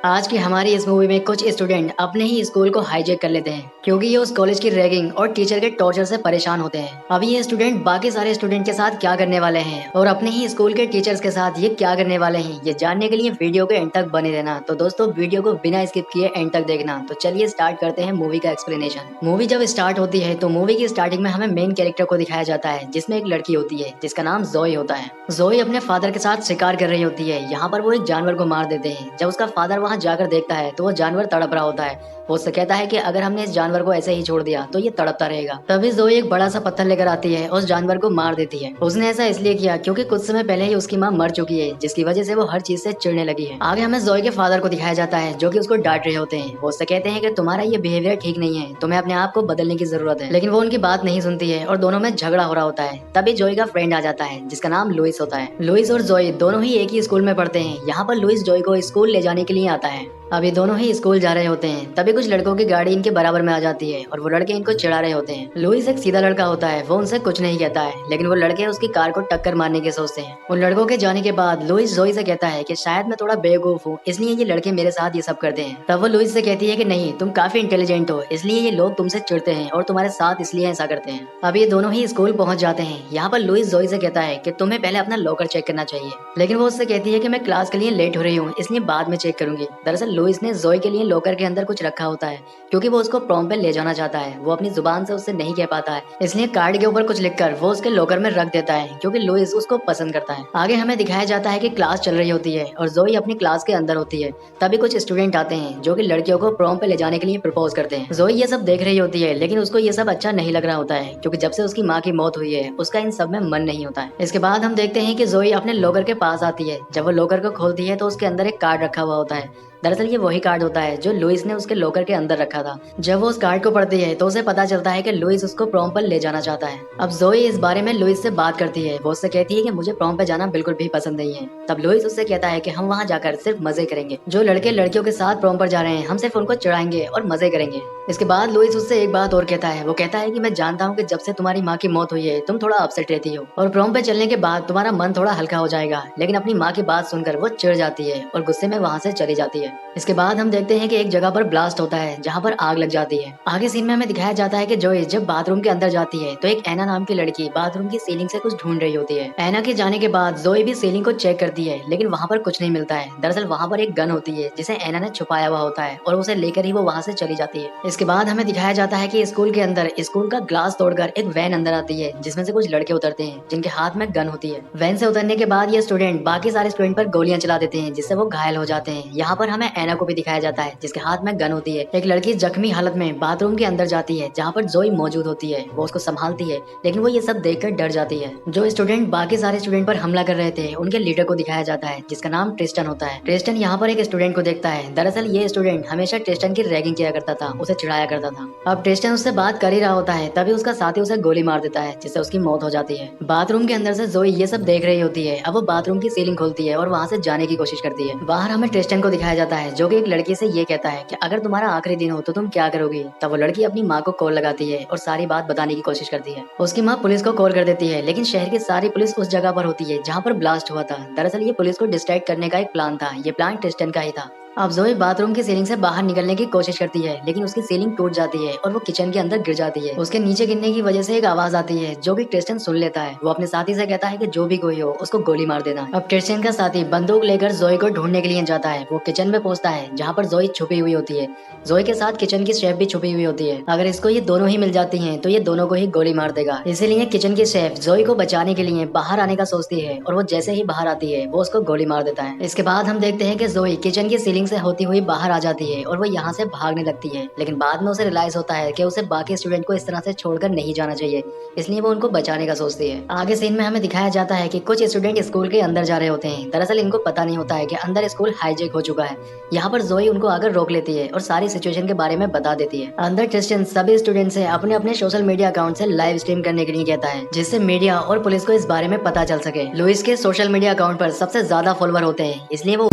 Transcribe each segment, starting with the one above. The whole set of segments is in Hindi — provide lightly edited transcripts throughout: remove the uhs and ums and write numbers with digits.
आज की हमारी इस मूवी में कुछ स्टूडेंट अपने ही स्कूल को हाईजैक कर लेते हैं क्योंकि ये उस कॉलेज की रैगिंग और टीचर के टॉर्चर से परेशान होते हैं। अभी ये स्टूडेंट बाकी सारे स्टूडेंट के साथ क्या करने वाले हैं और अपने ही स्कूल के टीचर्स के साथ ये क्या करने वाले हैं, ये जानने के लिए वीडियो के एंड तक बने रहना। तो दोस्तों वीडियो को बिना स्किप किए एंड तक देखना। तो चलिए स्टार्ट करते हैं मूवी का एक्सप्लेनेशन। मूवी जब स्टार्ट होती है तो मूवी की स्टार्टिंग में हमें मेन कैरेक्टर को दिखाया जाता है जिसमें एक लड़की होती है जिसका नाम जोई होता है। जोई अपने फादर के साथ शिकार कर रही होती है। यहाँ पर वो एक जानवर को मार देते हैं। जब उसका फादर वहाँ जाकर देखता है तो वो जानवर तड़प रहा होता है। वो उससे कहता है कि अगर हमने इस जानवर को ऐसे ही छोड़ दिया तो ये तड़पता रहेगा। तभी जोई एक बड़ा सा पत्थर लेकर आती है और उस जानवर को मार देती है। उसने ऐसा इसलिए किया क्योंकि कुछ समय पहले ही उसकी माँ मर चुकी है, जिसकी वजह से वो हर चीज से चिढ़ने लगी है। आगे हमें जोई के फादर को दिखाया जाता है जो कि उसको डांट रहे होते हैं। वो उससे कहते हैं कि तुम्हारा ये बिहेवियर ठीक नहीं है, तुम्हें अपने आप को बदलने की जरूरत है। लेकिन वो उनकी बात नहीं सुनती है और दोनों में झगड़ा हो रहा होता है। तभी जोई का फ्रेंड आ जाता है जिसका नाम लुइस होता है। लुइस और जोई दोनों ही एक ही स्कूल में पढ़ते हैं। यहाँ पर लुइस जोई को स्कूल ले जाने के लिए आता है। अभी दोनों ही स्कूल जा रहे होते हैं। तभी कुछ लड़कों की गाड़ी इनके बराबर में आ जाती है और वो लड़के इनको चिढ़ा रहे होते हैं। लुइस एक सीधा लड़का होता है, वो उनसे कुछ नहीं कहता है, लेकिन वो लड़के उसकी कार को टक्कर मारने की सोचते हैं। उन लड़कों के जाने के बाद लुइस जोई से कहता है कि शायद मैं थोड़ा बेवकूफ हूँ, इसलिए ये लड़के मेरे साथ ये सब करते हैं। तब वो लुइस से कहती है कि नहीं, तुम काफी इंटेलिजेंट हो, इसलिए ये लोग तुमसे चिढ़ते हैं और तुम्हारे साथ इसलिए ऐसा करते हैं। अब ये दोनों ही स्कूल पहुंच जाते हैं। यहाँ पर लुइस जोई से कहता है कि तुम्हें पहले अपना लॉकर चेक करना चाहिए, लेकिन वो उससे कहती है कि मैं क्लास के लिए लेट हो रही हूँ, इसलिए बाद में चेक करूंगी। दरअसल लुइस ने जोई के लिए लॉकर के अंदर कुछ रखा होता है क्योंकि वो उसको प्रॉम पे ले जाना चाहता है। वो अपनी जुबान से उससे नहीं कह पाता है, इसलिए कार्ड के ऊपर कुछ लिखकर वो उसके लॉकर में रख देता है क्योंकि लुइस उसको पसंद करता है। आगे हमें दिखाया जाता है कि क्लास चल रही होती है और जोई अपनी क्लास के अंदर होती है। तभी कुछ स्टूडेंट आते हैं जो कि लड़कियों को प्रॉम पे ले जाने के लिए प्रपोज करते हैं। जोई ये सब देख रही होती है, लेकिन उसको ये सब अच्छा नहीं लग रहा होता है क्योंकि जब से उसकी माँ की मौत हुई है उसका इन सब में मन नहीं होता है। इसके बाद हम देखते हैं कि जोई अपने लॉकर के पास आती है। जब वो लॉकर को खोलती है तो उसके अंदर एक कार्ड रखा हुआ होता है। दरअसल ये वही कार्ड होता है जो लुइस ने उसके लॉकर के अंदर रखा था। जब वो उस कार्ड को पढ़ती है तो उसे पता चलता है कि लुइस उसको प्रॉम पर ले जाना चाहता है। अब जोई इस बारे में लुइस से बात करती है। वो उससे कहती है कि मुझे प्रॉम पे जाना बिल्कुल भी पसंद नहीं है। तब लुइस उससे कहता है कि हम वहाँ जाकर सिर्फ मजे करेंगे। जो लड़के लड़कियों के साथ प्रॉम पर जा रहे हैं हम सिर्फ उनको चढ़ाएंगे और मजे करेंगे। इसके बाद लुइस उससे एक बात और कहता है। वो कहता है कि मैं जानता हूँ कि जब से तुम्हारी माँ की मौत हुई है तुम थोड़ा अपसेट रहती हो और प्रॉम पे चलने के बाद तुम्हारा मन थोड़ा हल्का हो जाएगा, लेकिन अपनी माँ की बात सुनकर वो चिढ़ जाती है और गुस्से में वहाँ से चली जाती है। इसके बाद हम देखते हैं कि एक जगह पर ब्लास्ट होता है जहाँ पर आग लग जाती है। आगे सीन में हमें दिखाया जाता है कि जोई जब बाथरूम के अंदर जाती है तो एक एना नाम की लड़की बाथरूम की सीलिंग से कुछ ढूंढ रही होती है। एना के जाने के बाद जोई भी सीलिंग को चेक करती है, लेकिन वहाँ पर कुछ नहीं मिलता है। दरअसल वहाँ पर एक गन होती है जिसे एना ने छुपाया हुआ होता है और उसे लेकर ही वो वहाँ से चली जाती है। इसके बाद हमें दिखाया जाता है कि स्कूल के अंदर स्कूल का ग्लास तोड़कर एक वैन अंदर आती है जिसमें से कुछ लड़के उतरते हैं जिनके हाथ में गन होती है। वैन से उतरने के बाद ये स्टूडेंट बाकी सारे स्टूडेंट पर गोलियां चला देते हैं जिससे वो घायल हो जाते हैं। यहाँ पर हमें एना को भी दिखाया जाता है जिसके हाथ में गन होती है। एक लड़की जख्मी हालत में बाथरूम के अंदर जाती है जहाँ पर जोई मौजूद होती है। वो उसको संभालती है, लेकिन वो ये सब देखकर डर जाती है। जो स्टूडेंट बाकी सारे स्टूडेंट पर हमला कर रहे थे उनके लीडर को दिखाया जाता है जिसका नाम ट्रिस्टन होता है। ट्रिस्टन यहाँ पर एक स्टूडेंट को देखता है। दरअसल ये स्टूडेंट हमेशा ट्रिस्टन की रैगिंग किया करता था, उसे चिढ़ाया करता था। अब ट्रिस्टन उससे बात कर ही रहा होता है तभी उसका साथी उसे गोली मार देता है जिससे उसकी मौत हो जाती है। बाथरूम के अंदर से जोई ये सब देख रही होती है। अब वो बाथरूम की सीलिंग खोलती है और वहाँ से जाने की कोशिश करती है। बाहर हमें ट्रिस्टन को दिखाया जाता है जो कि एक लड़की से ये कहता है कि अगर तुम्हारा आखिरी दिन हो तो तुम क्या करोगी। तब वो लड़की अपनी माँ को कॉल लगाती है और सारी बात बताने की कोशिश करती है। उसकी माँ पुलिस को कॉल कर देती है, लेकिन शहर की सारी पुलिस उस जगह पर होती है जहाँ पर ब्लास्ट हुआ था। दरअसल ये पुलिस को डिस्ट्रैक्ट करने का एक प्लान था। ये प्लान ट्रिस्टन का ही था। अब जोई बाथरूम की सीलिंग से बाहर निकलने की कोशिश करती है, लेकिन उसकी सीलिंग टूट जाती है और वो किचन के अंदर गिर जाती है। उसके नीचे गिरने की वजह से एक आवाज आती है जो कि ट्रिस्टन सुन लेता है। वो अपने साथी से कहता है कि जो भी कोई हो उसको गोली मार देना। अब ट्रिस्टन का साथी बंदूक लेकर जोई को ढूंढने के लिए जाता है। वो किचन में पहुंचता है जहाँ पर जोई छुपी हुई होती है। जोई के साथ किचन की शेफ भी छुपी हुई होती है। अगर इसको ये दोनों ही मिल जाती हैं तो ये दोनों को ही गोली मार देगा। इसीलिए किचन की शेफ जोई को बचाने के लिए बाहर आने का सोचती है और वो जैसे ही बाहर आती है वो उसको गोली मार देता है। इसके बाद हम देखते हैं कि जोई किचन की सीलिंग से होती हुई बाहर आ जाती है और वो यहाँ से भागने लगती है, लेकिन बाद में उसे रियलाइज होता है कि उसे बाकी स्टूडेंट को इस तरह से छोड़कर नहीं जाना चाहिए, इसलिए वो उनको बचाने का सोचती है। आगे सीन में हमें दिखाया जाता है कि कुछ स्टूडेंट स्कूल के अंदर जा रहे होते हैं। दरअसल इनको पता नहीं होता है कि अंदर स्कूल हाईजैक हो चुका है। यहाँ पर जोई उनको आकर रोक लेती है और सारी सिचुएशन के बारे में बता देती है। अंदर ट्रिस्टन सभी स्टूडेंट से अपने अपने सोशल मीडिया अकाउंट से लाइव स्ट्रीम करने के लिए कहता है जिससे मीडिया और पुलिस को इस बारे में पता चल सके। लुइस के सोशल मीडिया अकाउंट पर सबसे ज्यादा फॉलोअर होते हैं, इसलिए वो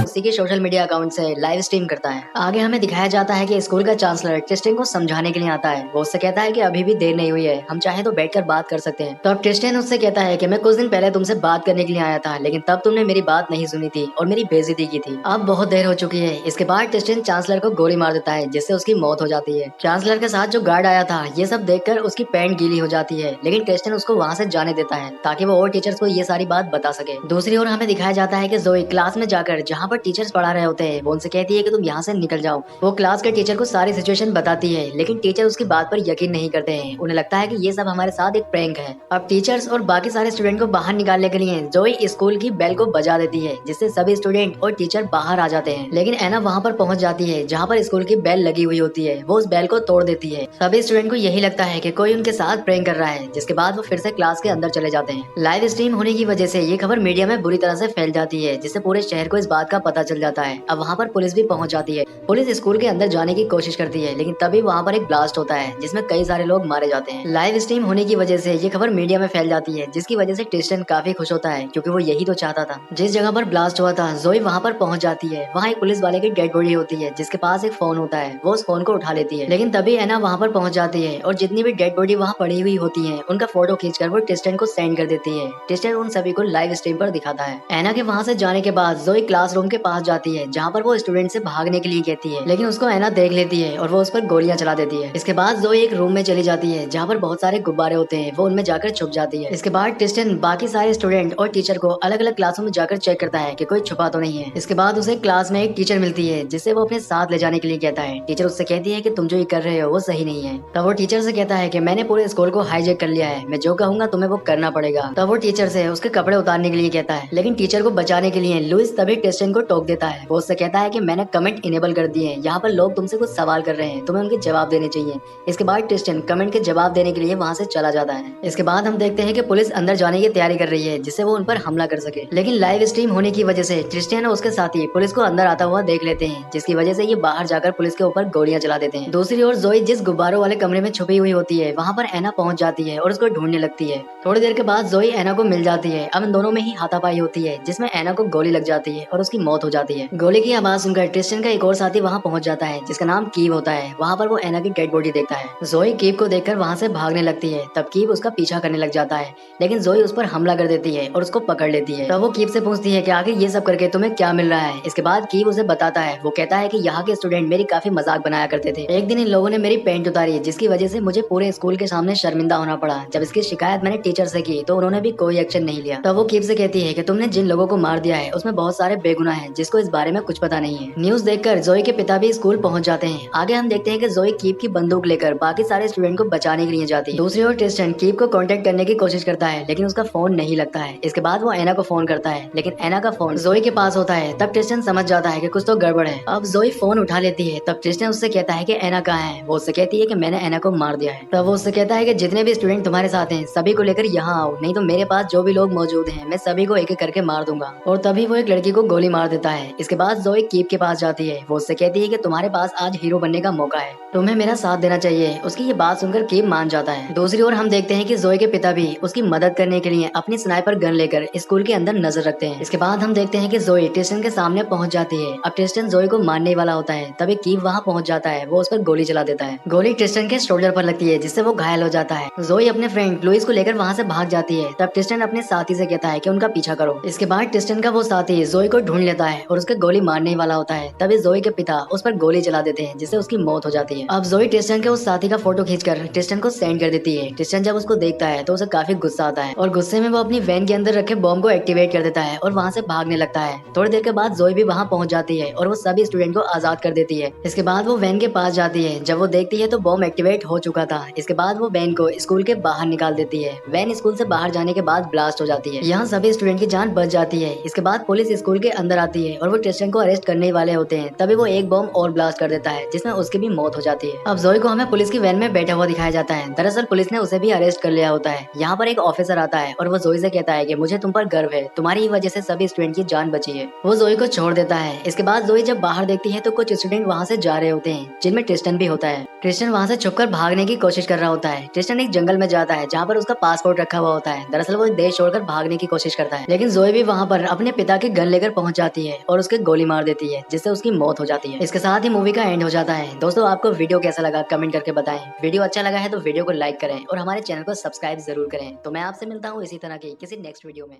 उसी की सोशल मीडिया अकाउंट से लाइव स्ट्रीम करता है। आगे हमें दिखाया जाता है कि स्कूल का चांसलर ट्रिस्टन को समझाने के लिए आता है। वो उससे कहता है कि अभी भी देर नहीं हुई है, हम चाहे तो बैठकर बात कर सकते हैं। तो अब ट्रिस्टन उससे कहता है कि मैं कुछ दिन पहले तुमसे बात करने के लिए आया था, लेकिन तब तुमने मेरी बात नहीं सुनी थी और मेरी बेइज्जती की थी। अब बहुत देर हो चुकी है। इसके बाद ट्रिस्टन चांसलर को गोली मार देता है, जिससे उसकी मौत हो जाती है। चांसलर के साथ जो गार्ड आया था ये सब देखकर उसकी पैंट गीली हो जाती है, लेकिन ट्रिस्टन उसको वहाँ से जाने देता है ताकि वो और टीचर्स को ये सारी बात बता सके। दूसरी ओर हमें दिखाया जाता है कि जोई क्लास में जाकर जहाँ पर टीचर्स पढ़ा रहे होते हैं वो उनसे कहती है कि तुम यहाँ से निकल जाओ। वो क्लास के टीचर को सारी सिचुएशन बताती है, लेकिन टीचर उसकी बात पर यकीन नहीं करते हैं। उन्हें लगता है कि ये सब हमारे साथ एक प्रैंक है। अब टीचर्स और बाकी सारे स्टूडेंट को बाहर निकालने के लिए जोई स्कूल की बेल को बजा देती है, जिससे सभी स्टूडेंट और टीचर बाहर आ जाते हैं। लेकिन एना वहाँ पर पहुँच जाती है जहाँ पर स्कूल की बेल लगी हुई होती है। वो उस बेल को तोड़ देती है। सभी स्टूडेंट को यही लगता है कि कोई उनके साथ प्रैंक कर रहा है, जिसके बाद वो फिर से क्लास के अंदर चले जाते हैं। लाइव स्ट्रीम होने की वजह से ये खबर मीडिया में बुरी तरह से फैल जाती है, जिससे पूरे शहर को इस बात का पता चल जाता है। अब वहाँ पर पुलिस भी पहुँच जाती है। पुलिस स्कूल के अंदर जाने की कोशिश करती है, लेकिन तभी वहाँ पर एक ब्लास्ट होता है जिसमें कई सारे लोग मारे जाते हैं। लाइव स्ट्रीम होने की वजह से ये खबर मीडिया में फैल जाती है, जिसकी वजह से ट्रिस्टन काफी खुश होता है, क्योंकि वो यही तो चाहता था। जिस जगह पर ब्लास्ट हुआ था जोई वहाँ पर पहुँच जाती है। वहाँ एक पुलिस वाले की डेड बॉडी होती है, जिसके पास एक फोन होता है। वो उस फोन को उठा लेती है, लेकिन तभी एना वहाँ पर पहुँच जाती है और जितनी भी डेड बॉडी वहाँ पड़ी हुई होती है उनका फोटो खींचकर वो ट्रिस्टन को सेंड कर देती है। ट्रिस्टन उन सभी को लाइव स्ट्रीम पर दिखाता है। एना के वहाँ से जाने के बाद जोई क्लासरूम के पास जाती है, जहाँ पर वो स्टूडेंट से भागने के लिए कहती है, लेकिन उसको एना देख लेती है और वो उस पर गोलियां चला देती है। इसके बाद जोई एक रूम में चली जाती है जहाँ पर बहुत सारे गुब्बारे होते हैं। वो उनमें जाकर छुप जाती है। इसके बाद ट्रिस्टन बाकी सारे स्टूडेंट और टीचर को अलग अलग क्लासों में जाकर चेक करता है कि कोई छुपा तो नहीं है। इसके बाद उसे क्लास में एक टीचर मिलती है, जिसे वो अपने साथ ले जाने के लिए कहता है। टीचर उससे कहती है कि तुम जो ये कर रहे हो वो सही नहीं है। तब वो टीचर से कहता है कि मैंने पूरे स्कूल को हाईजैक कर लिया है, मैं जो कहूंगा तुम्हें वो करना पड़ेगा। तब वो टीचर से उसके कपड़े उतारने के लिए कहता है, लेकिन टीचर को बचाने के लिए लुइस तभी ट्रिस्टन को टोक देता है। वो उससे कहता है कि मैंने कमेंट इनेबल कर दिए हैं, यहाँ पर लोग तुमसे कुछ सवाल कर रहे हैं, तुम्हें उनके जवाब देने चाहिए। इसके बाद ट्रिस्टन कमेंट के जवाब देने के लिए वहाँ से चला जाता है। इसके बाद हम देखते हैं कि पुलिस अंदर जाने की तैयारी कर रही है, जिससे वो उन पर हमला कर सके। लेकिन लाइव स्ट्रीम होने की वजह से ट्रिस्टन और उसके साथी पुलिस को अंदर आता हुआ देख लेते हैं, जिसकी वजह से ये बाहर जाकर पुलिस के ऊपर गोलियां चला देते हैं। दूसरी ओर जोई जिस गुब्बारों वाले कमरे में छुपी हुई होती है वहाँ पर एना पहुंच जाती है और उसको ढूंढने लगती है। थोड़ी देर के बाद जोई एना को मिल जाती है। अब इन दोनों में ही हाथापाई होती है, जिसमें एना को गोली लग जाती है और उसकी मौत हो जाती है। गोली की आवाज सुनकर ट्रिस्टन का एक और साथी वहाँ पहुंच जाता है, जिसका नाम कीव होता है। वहाँ पर वो एना की डेड बॉडी देखता है। जोई कीव को देखकर वहाँ से भागने लगती है। तब कीव उसका पीछा करने लग जाता है, लेकिन जोई उस पर हमला कर देती है और उसको पकड़ लेती है। तब वो कीव से पूछती है कि आखिर ये सब करके तुम्हें क्या मिल रहा है। इसके बाद कीव उसे बताता है। वो कहता है कि यहाँ के स्टूडेंट मेरी काफी मजाक बनाया करते थे। एक दिन इन लोगों ने मेरी पेंट उतारी, जिसकी वजह से मुझे पूरे स्कूल के सामने शर्मिंदा होना पड़ा। जब इसकी शिकायत मैंने टीचर से की तो उन्होंने भी कोई एक्शन नहीं लिया। तब वो कीव से कहती है कि तुमने जिन लोगों को मार दिया है उसमें बहुत सारे बेगुनाह हैं, जिसको इस बारे में कुछ पता नहीं है। न्यूज देखकर जोई के पिता भी स्कूल पहुंच जाते हैं। आगे हम देखते हैं कि जोई कीव की बंदूक लेकर बाकी सारे स्टूडेंट को बचाने के लिए जाती है। दूसरी ओर ट्रिस्टन कीव को कांटेक्ट करने की कोशिश करता है, लेकिन उसका फोन नहीं लगता है। इसके बाद वो एना को फोन करता है, लेकिन एना का फोन जोई के पास होता है। तब ट्रिस्टन समझ जाता है कि कुछ तो गड़बड़ है। अब जोई फोन उठा लेती है। तब ट्रिस्टन उससे कहता है कि एना कहाँ है। वो उससे कहती है कि मैंने एना को मार दिया है। तब वो उससे कहता है कि जितने भी स्टूडेंट तुम्हारे साथ हैं सभी को लेकर यहाँ आओ, नहीं तो मेरे पास जो भी लोग मौजूद हैं मैं सभी को एक एक करके मार दूंगा। और तभी वो एक लड़की को गोली मार देता है। इसके बाद जोई कीव के पास जाती है। वो उससे कहती है कि तुम्हारे पास आज हीरो बनने का मौका है, तुम्हें मेरा साथ देना चाहिए। उसकी ये बात सुनकर कीव मान जाता है। दूसरी ओर हम देखते हैं कि जोई के पिता भी उसकी मदद करने के लिए अपनी स्नाइपर गन लेकर स्कूल के अंदर नजर रखते हैं। इसके बाद हम देखते हैं कि जोई ट्रिस्टन के सामने पहुंच जाती है। अब ट्रिस्टन जोई को मारने वाला होता है, तभी कीव वहाँ पहुंच जाता है। वो उस पर गोली चला देता है। गोली ट्रिस्टन के शोल्डर पर लगती है, जिससे वो घायल हो जाता है। जोई अपने फ्रेंड लुइस को लेकर वहाँ से भाग जाती है। तब ट्रिस्टन अपने साथी से कहता है कि उनका पीछा करो। इसके बाद ट्रिस्टन का वो साथी जोई को ढूंढ लेता है और उसके गोली मारने वाला होता है। तभी जोई के पिता उस पर गोली चला देते हैं, जिससे उसकी मौत हो जाती है। अब जोई ट्रिस्टन के उस साथी का फोटो खींचकर ट्रिस्टन को सेंड कर देती है। ट्रिस्टन जब उसको देखता है तो उसे काफी गुस्सा आता है और गुस्से में वो अपनी वैन के अंदर रखे बॉम्ब को एक्टिवेट कर देता है और वहाँ से भागने लगता है। थोड़ी देर के बाद जोई भी वहाँ पहुँच जाती है और वो सभी स्टूडेंट को आजाद कर देती है। इसके बाद वो वैन के पास जाती है। जब वो देखती है तो बॉम्ब एक्टिवेट हो चुका था। इसके बाद वो वैन को स्कूल के बाहर निकाल देती है। वैन स्कूल से बाहर जाने के बाद ब्लास्ट हो जाती है। यहाँ सभी स्टूडेंट की जान बच जाती है। इसके बाद पुलिस स्कूल के अंदर आती है और वो ट्रिस्टन को अरेस्ट करने वाले होते हैं। तभी वो एक बॉम्ब और ब्लास्ट कर देता है, जिसमें उसकी भी मौत हो जाती है। अब जोई को हमें पुलिस की वैन में बैठा हुआ दिखाया जाता है। दरअसल पुलिस ने उसे भी अरेस्ट कर लिया होता है। यहाँ पर एक ऑफिसर आता है और वो जोई से कहता है कि मुझे तुम पर गर्व है, तुम्हारी ही वजह से सभी स्टूडेंट की जान बची है। वो जोई को छोड़ देता है। इसके बाद जोई जब बाहर देखती है तो कुछ स्टूडेंट वहाँ से जा रहे होते हैं, जिनमें ट्रिस्टन भी होता है। ट्रिस्टन वहाँ से छुपकर भागने की कोशिश कर रहा होता है। ट्रिस्टन एक जंगल में जाता है जहाँ पर उसका पासपोर्ट रखा हुआ होता है। दरअसल वो देश छोड़कर भागने की कोशिश करता है, लेकिन जोए भी वहाँ पर अपने पिता के गन लेकर पहुंच जाती है और उसके गोली मार देती है, जिससे उसकी मौत हो जाती है। इसके साथ ही मूवी का एंड हो जाता है। दोस्तों, आपको वीडियो कैसा लगा कमेंट करके बताएं। वीडियो अच्छा लगा है तो वीडियो को लाइक करें और हमारे चैनल को सब्सक्राइब जरूर करें। तो मैं आपसे मिलता हूँ इसी तरह की किसी नेक्स्ट वीडियो में।